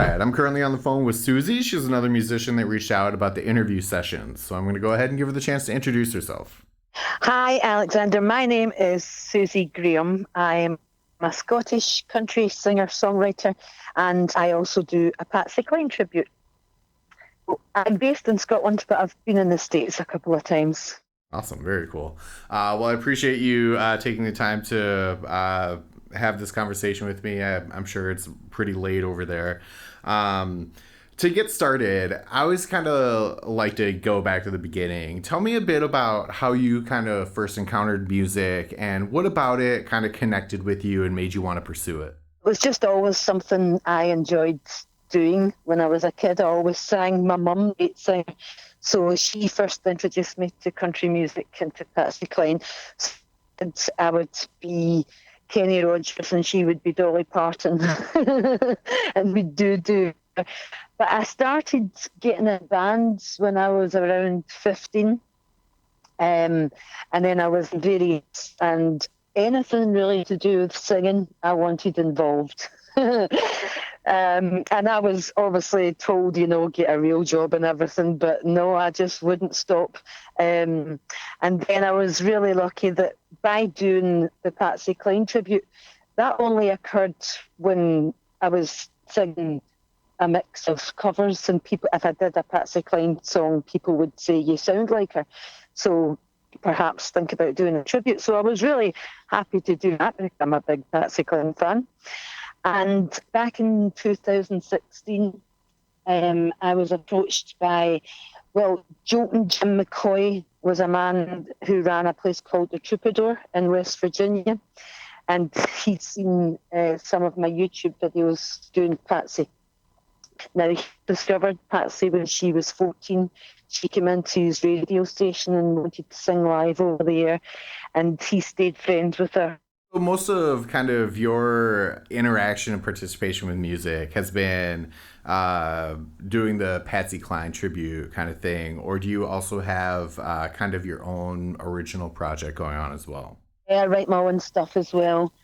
right, I'm currently on the phone with Suzie. She's another musician that reached out about the interview sessions. So I'm going to go ahead and give her the chance to introduce herself. Hi, Alexander. My name is Susie Graham. I'm a Scottish country singer-songwriter, and I also do a Patsy Cline tribute. I'm based in Scotland, but I've been in the States a couple of times. Awesome, very cool. Well, I appreciate you taking the time to have this conversation with me. I'm sure it's pretty late over there. Um, to get started, I always kind of like to go back to the beginning. Tell me a bit about how you kind of first encountered music and what about it kind of connected with you and made you want to pursue it. It was just always something I enjoyed doing when I was a kid. I always sang. My mum great singer, so she first introduced me to country music and to Patsy Cline. And I would be Kenny Rogers and she would be Dolly Parton, and we'd do. But I started getting in bands when I was around 15. And then I was in various, and anything really to do with singing, I wanted involved. And I was obviously told, get a real job and everything, but no, I just wouldn't stop. And then I was really lucky that by doing the Patsy Cline tribute, that only occurred when I was singing a mix of covers, and people, if I did a Patsy Cline song, people would say, "You sound like her." So perhaps think about doing a tribute. So I was really happy to do that because I'm a big Patsy Cline fan. And back in 2016, I was approached by, Jolton Jim McCoy was a man who ran a place called the Troubadour in West Virginia. And he'd seen some of my YouTube videos doing Patsy. Now, he discovered Patsy when she was 14. She came into his radio station and wanted to sing live over the air, and he stayed friends with her. So most of kind of your interaction and participation with music has been doing the Patsy Cline tribute kind of thing, or do you also have kind of your own original project going on as well? I write my own stuff as well.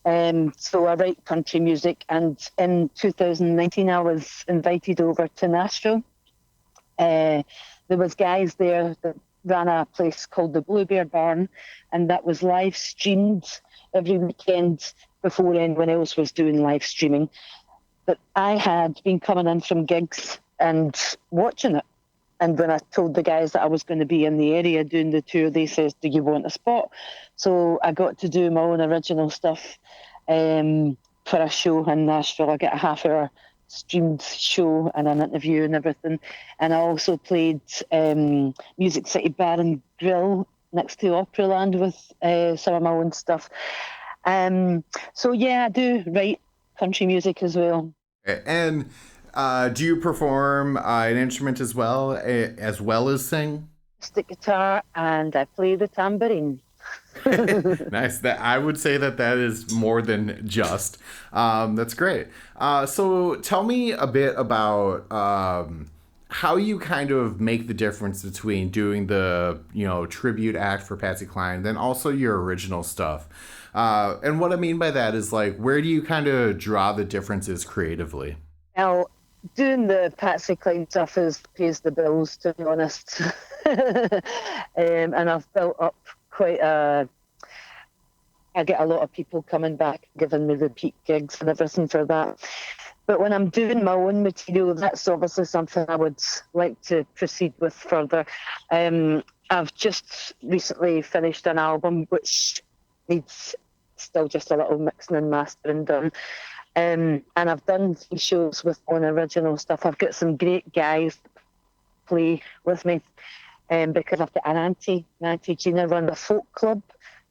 So I write country music, and in 2019 I was invited over to Nashville. There was guys there that ran a place called the Bluebeard Barn, and that was live streamed every weekend before anyone else was doing live streaming. But I had been coming in from gigs and watching it. And when I told the guys that I was going to be in the area doing the tour, they says, "Do you want a spot?" So I got to do my own original stuff for a show in Nashville. I get a half-hour streamed show and an interview and everything. And I also played Music City Bar and Grill next to Operaland with some of my own stuff. So yeah, I do write country music as well. And do you perform an instrument as well as sing? Stick guitar and I play the tambourine. Nice. That I would say that is more than just. That's great. So tell me a bit about how you kind of make the difference between doing the tribute act for Patsy Cline, then also your original stuff. And what I mean by that is like, where do you kind of draw the differences creatively? Well, doing the Patsy Cline stuff pays the bills, to be honest. And I've built up quite a. I get a lot of people coming back, giving me repeat gigs and everything for that. But when I'm doing my own material, that's obviously something I would like to proceed with further. I've just recently finished an album which needs still just a little mixing and mastering done. And I've done 3 shows with own original stuff. I've got some great guys that play with me, because I've got an auntie Gina run a folk club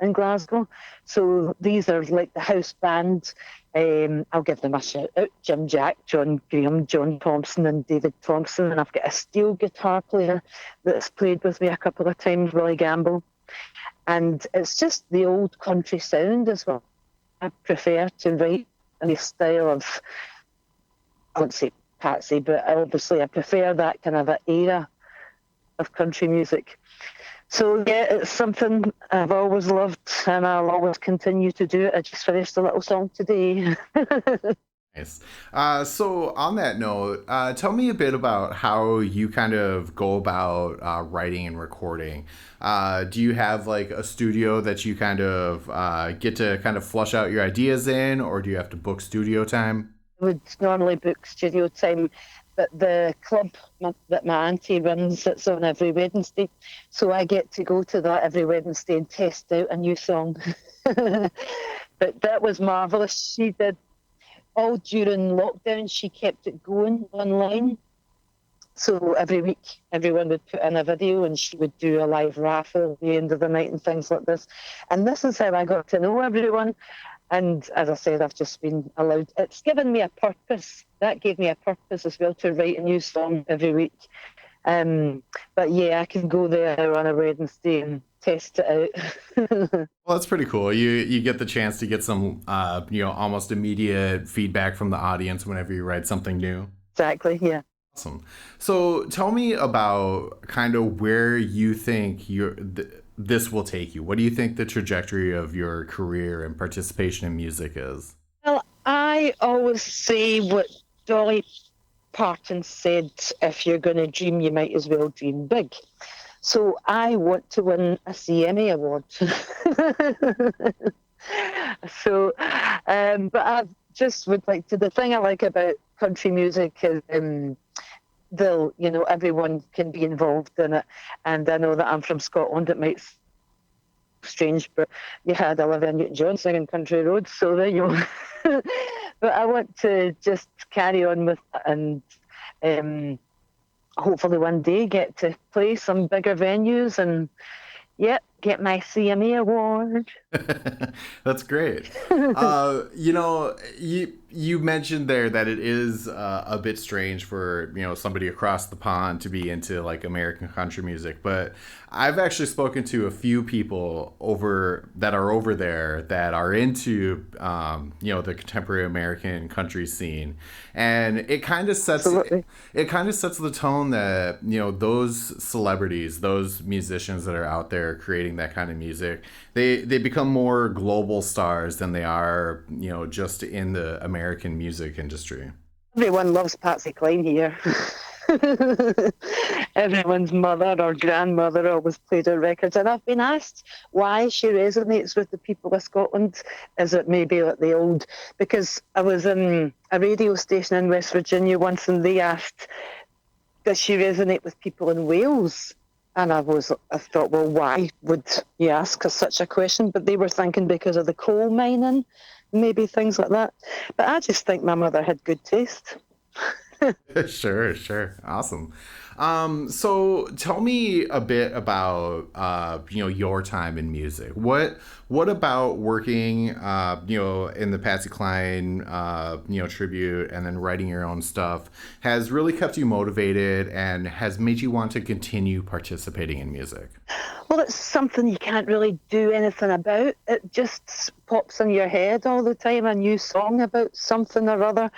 in Glasgow. So these are like the house band. I'll give them a shout out: Jim Jack, John Graham, John Thompson and David Thompson. And I've got a steel guitar player that's played with me a couple of times, Willie Gamble. And it's just the old country sound as well. I prefer to write in the style of, I won't say Patsy, but obviously I prefer that kind of an era of country music. So yeah, it's something I've always loved and I'll always continue to do it. I just finished a little song today. Nice. So on that note, tell me a bit about how you kind of go about writing and recording. Do you have like a studio that you kind of get to kind of flush out your ideas in, or do you have to book studio time? Would normally book studio time, but the club that my auntie runs, it's on every Wednesday. So I get to go to that every Wednesday and test out a new song. But that was marvellous. She did all during lockdown, she kept it going online. So every week, everyone would put in a video and she would do a live raffle at the end of the night and things like this. And this is how I got to know everyone. And as I said, I've just been allowed, it's given me a purpose. That gave me a purpose as well to write a new song every week. Um, but yeah, I can go there on a Wednesday and test it out. Well, that's pretty cool. You get the chance to get some almost immediate feedback from the audience whenever you write something new. Exactly, yeah. Awesome. So tell me about kind of where you think this will take you. What do you think the trajectory of your career and participation in music is? Well, I always say what Dolly Parton said, if you're going to dream, you might as well dream big. So I want to win a CMA award. So, but I just would like to, the thing I like about country music is everyone can be involved in it. And I know that I'm from Scotland, it might strange, but you had Olivia Newton-John singing Country Roads, so there you go. But I want to just carry on with it and hopefully one day get to play some bigger venues and, yeah, get my CMA award. That's great. You mentioned there that it is a bit strange for somebody across the pond to be into like American country music, but I've actually spoken to a few people over there that are into the contemporary American country scene, and Absolutely. it kind of sets the tone that those celebrities, those musicians that are out there creating that kind of music, they become more global stars than they are just in the American music industry. Everyone loves Patsy Cline here. Everyone's mother or grandmother always played her records, and I've been asked why she resonates with the people of Scotland. Is it maybe like the old? Because I was in a radio station in West Virginia once, and they asked, "Does she resonate with people in Wales?" And I thought, well, why would you ask us such a question? But they were thinking because of the coal mining, maybe things like that. But I just think my mother had good taste. Sure, sure. Awesome. So tell me a bit about your time in music. What about working in the Patsy Cline tribute and then writing your own stuff has really kept you motivated and has made you want to continue participating in music? Well, it's something you can't really do anything about. It just pops in your head all the time, a new song about something or other.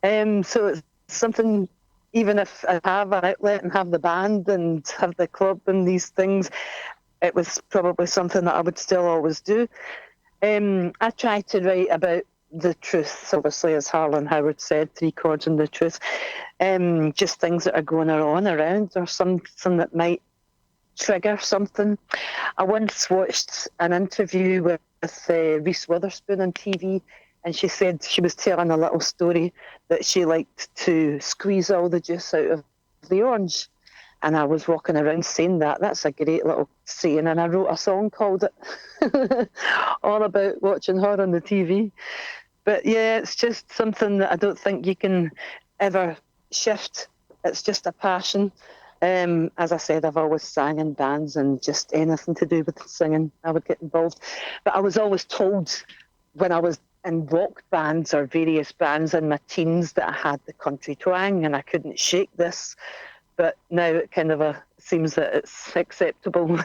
So it's something, even if I have an outlet and have the band and have the club and these things, it was probably something that I would still always do. I try to write about the truth, obviously, as Harlan Howard said, three chords and the truth. Just things that are going on around or something that might trigger something. I once watched an interview with Reese Witherspoon on TV, and she said she was telling a little story that she liked to squeeze all the juice out of the orange. And I was walking around saying that. That's a great little saying. And I wrote a song called it all about watching her on the TV. But yeah, it's just something that I don't think you can ever shift. It's just a passion. As I said, I've always sang in bands and just anything to do with singing, I would get involved. But I was always told when I was in rock bands or various bands in my teens that I had the country twang and I couldn't shake this. But now it kind of seems that it's acceptable.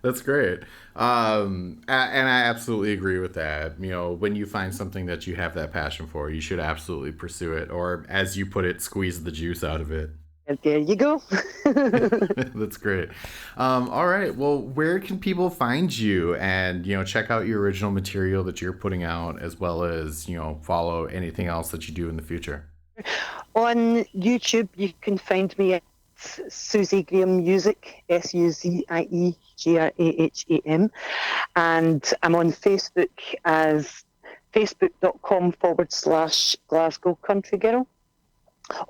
That's great. And I absolutely agree with that. When you find something that you have that passion for, you should absolutely pursue it, or as you put it, squeeze the juice out of it. There you go. That's great. All right. Well, where can people find you and, check out your original material that you're putting out as well as, follow anything else that you do in the future? On YouTube, you can find me at Suzie Graham Music, SUZIE GRAHAM. And I'm on Facebook as facebook.com/Glasgow Country Girl.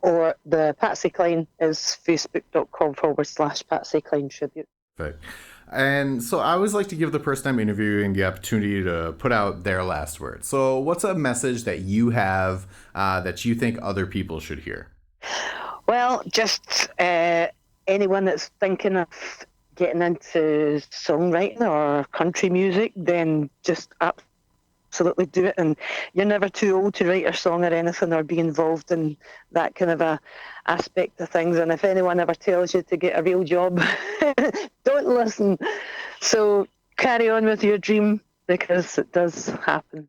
Or the Patsy Cline is facebook.com/Patsy Cline Tribute. Perfect. And so I always like to give the person I'm interviewing the opportunity to put out their last word. So, what's a message that you have that you think other people should hear? Well, just anyone that's thinking of getting into songwriting or country music, then just absolutely do it. And you're never too old to write a song or anything or be involved in that kind of a aspect of things. And if anyone ever tells you to get a real job, don't listen. So carry on with your dream because it does happen.